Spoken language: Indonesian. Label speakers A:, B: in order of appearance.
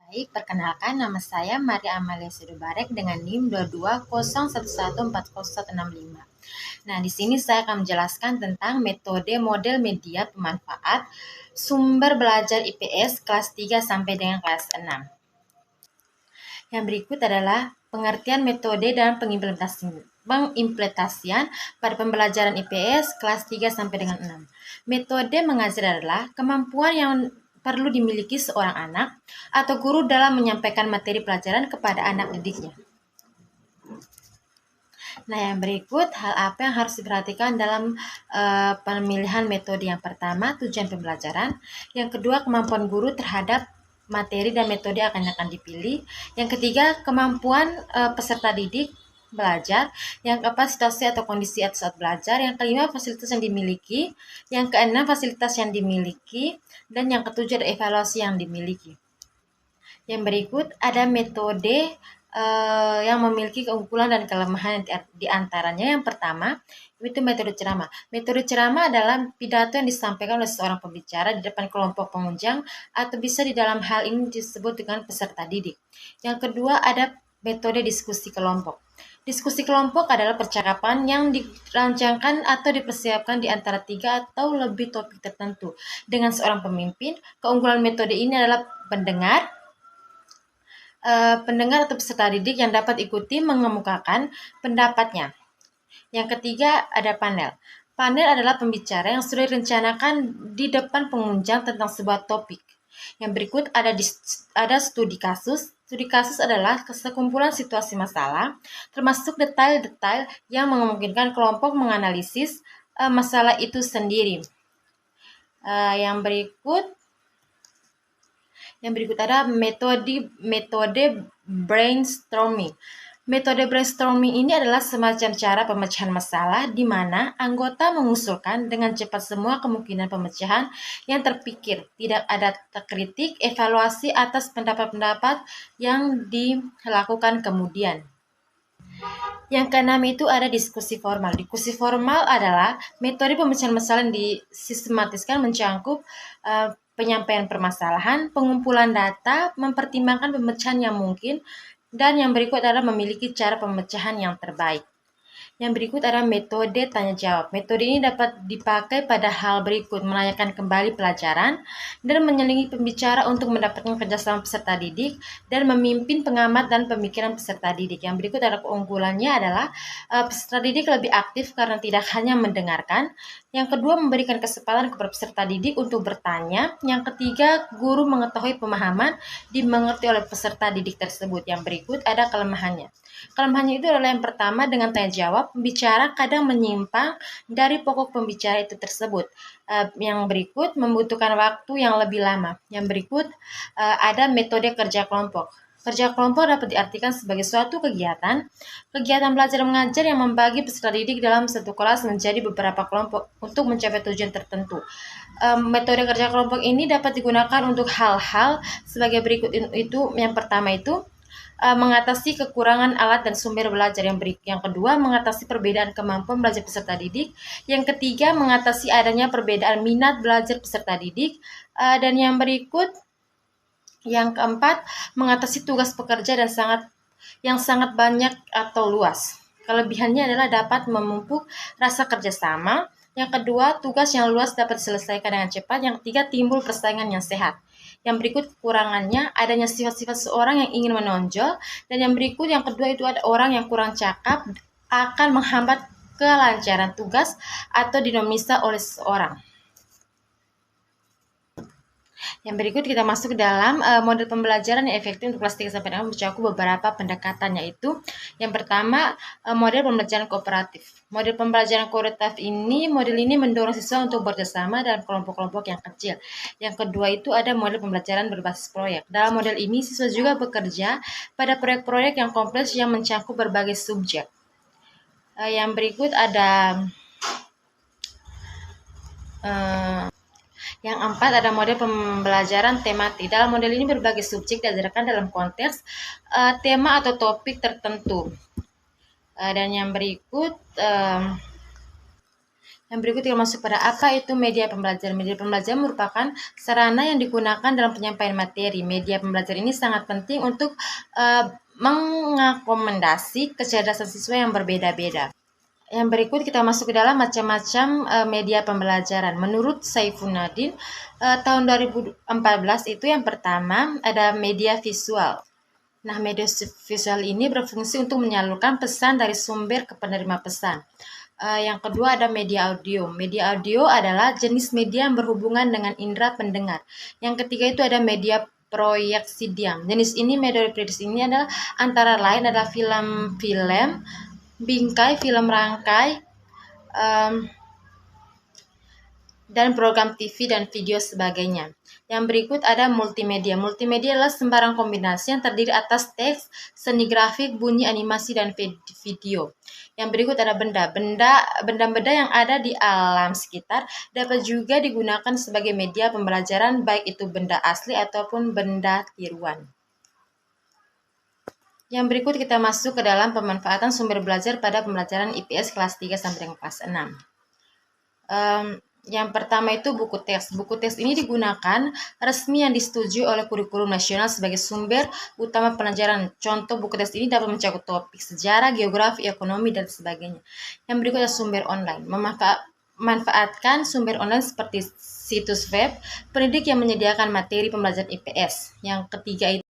A: Baik, perkenalkan nama saya Maria Amalia Sidubarek dengan NIM 2201114065. Nah, di sini saya akan menjelaskan tentang metode model media pemanfaat sumber belajar IPS kelas 3 sampai dengan kelas 6. Yang berikut adalah pengertian metode dan pengimplementasian pada pembelajaran IPS kelas 3 sampai dengan 6. Metode mengajar adalah kemampuan yang perlu dimiliki seorang anak atau guru dalam menyampaikan materi pelajaran kepada anak didiknya. Nah, yang berikut hal apa yang harus diperhatikan dalam pemilihan metode. Yang pertama, tujuan pembelajaran. Yang kedua, kemampuan guru terhadap materi dan metode yang akan dipilih. Yang ketiga, kemampuan peserta didik belajar. Yang keempat, situasi atau kondisi saat belajar. Yang kelima, fasilitas yang dimiliki. Yang keenam, fasilitas yang dimiliki. Dan yang ketujuh, ada evaluasi yang dimiliki. Yang berikut ada metode yang memiliki keunggulan dan kelemahan di antaranya. Yang pertama, itu metode ceramah. Metode ceramah adalah pidato yang disampaikan oleh seorang pembicara di depan kelompok pengunjung atau bisa di dalam hal ini disebut dengan peserta didik. Yang kedua, ada metode diskusi kelompok. Diskusi kelompok adalah percakapan yang dirancangkan atau dipersiapkan di antara 3 atau lebih topik tertentu dengan seorang pemimpin. Keunggulan metode ini adalah pendengar atau peserta didik yang dapat ikuti mengemukakan pendapatnya. Yang ketiga, ada panel. Panel adalah pembicara yang sudah direncanakan di depan pengunjung tentang sebuah topik. Yang berikut ada studi kasus. Studi kasus adalah sekumpulan situasi masalah, termasuk detail-detail yang memungkinkan kelompok menganalisis masalah itu sendiri. Yang berikut ada metode brainstorming. Metode brainstorming ini adalah semacam cara pemecahan masalah di mana anggota mengusulkan dengan cepat semua kemungkinan pemecahan yang terpikir. Tidak ada kritik, evaluasi atas pendapat-pendapat yang dilakukan kemudian. Yang keenam itu ada diskusi formal. Diskusi formal adalah metode pemecahan masalah yang disistematiskan mencakup penyampaian permasalahan, pengumpulan data, mempertimbangkan pemecahan yang mungkin, dan yang berikut adalah memiliki cara pemecahan yang terbaik. Yang berikut adalah metode tanya jawab. Metode ini dapat dipakai pada hal berikut: menanyakan kembali pelajaran dan menyelingi pembicara untuk mendapatkan kerjasama peserta didik dan memimpin pengamat dan pemikiran peserta didik. Yang berikut adalah keunggulannya adalah peserta didik lebih aktif karena tidak hanya mendengarkan. Yang kedua, memberikan kesempatan kepada peserta didik untuk bertanya. Yang ketiga, guru mengetahui pemahaman dimengerti oleh peserta didik tersebut. Yang berikut ada kelemahannya. Kelemahannya itu adalah yang pertama, dengan tanya jawab, pembicara kadang menyimpang dari pokok pembicara itu tersebut. Yang berikut membutuhkan waktu yang lebih lama. Yang berikut ada metode kerja kelompok. Kerja kelompok dapat diartikan sebagai suatu kegiatan belajar mengajar yang membagi peserta didik dalam satu kelas menjadi beberapa kelompok untuk mencapai tujuan tertentu. Metode kerja kelompok ini dapat digunakan untuk hal-hal sebagai berikut itu. Yang pertama itu mengatasi kekurangan alat dan sumber belajar. Yang kedua, mengatasi perbedaan kemampuan belajar peserta didik. Yang ketiga, mengatasi adanya perbedaan minat belajar peserta didik. Dan yang berikut, yang keempat, mengatasi tugas pekerja yang sangat banyak atau luas. Kelebihannya adalah dapat memupuk rasa kerjasama. Yang kedua, tugas yang luas dapat diselesaikan dengan cepat. Yang ketiga, timbul persaingan yang sehat. Yang berikut kekurangannya, adanya sifat-sifat seorang yang ingin menonjol. Dan yang berikut, yang kedua itu ada orang yang kurang cakap akan menghambat kelancaran tugas atau dinamisa oleh seseorang. Yang berikut kita masuk ke dalam model pembelajaran yang efektif untuk kelas 3 sampai 6 mencakup beberapa pendekatan, yaitu yang pertama, model pembelajaran kooperatif. Model pembelajaran kooperatif model ini mendorong siswa untuk bekerjasama dalam kelompok-kelompok yang kecil. Yang kedua itu ada model pembelajaran berbasis proyek. Dalam model ini siswa juga bekerja pada proyek-proyek yang kompleks yang mencakup berbagai subjek. Yang berikut ada yang empat, ada model pembelajaran tematik. Dalam model ini berbagai subjek diajarkan dalam konteks tema atau topik tertentu. Dan yang berikut Yang berikut kita masuk pada apa itu media pembelajaran. Media pembelajaran merupakan sarana yang digunakan dalam penyampaian materi. Media pembelajaran ini sangat penting untuk mengakomodasi kecerdasan siswa yang berbeda-beda. Yang berikut kita masuk ke dalam macam-macam media pembelajaran. Menurut Saifunnadin, tahun 2014 itu yang pertama ada media visual. Nah, media visual ini berfungsi untuk menyalurkan pesan dari sumber ke penerima pesan. Yang kedua ada media audio. Media audio adalah jenis media yang berhubungan dengan indera pendengar. Yang ketiga itu ada media proyeksi diam. Jenis ini, media proyeksi ini adalah antara lain adalah film-film, bingkai, film rangkai, dan program TV dan video sebagainya. Yang berikut ada multimedia. Multimedia adalah sembarang kombinasi yang terdiri atas teks, seni grafik, bunyi, animasi, dan video. Yang berikut ada benda. Benda-benda yang ada di alam sekitar dapat juga digunakan sebagai media pembelajaran, baik itu benda asli ataupun benda tiruan. Yang berikut kita masuk ke dalam pemanfaatan sumber belajar pada pembelajaran IPS kelas 3 sampai dengan kelas 6. Yang pertama itu buku teks. Buku teks ini digunakan resmi yang disetujui oleh kurikulum nasional sebagai sumber utama pelajaran. Contoh buku teks ini dapat mencakup topik sejarah, geografi, ekonomi, dan sebagainya. Yang berikutnya sumber online. Memanfaatkan sumber online seperti situs web pendidik yang menyediakan materi pembelajaran IPS. Yang ketiga itu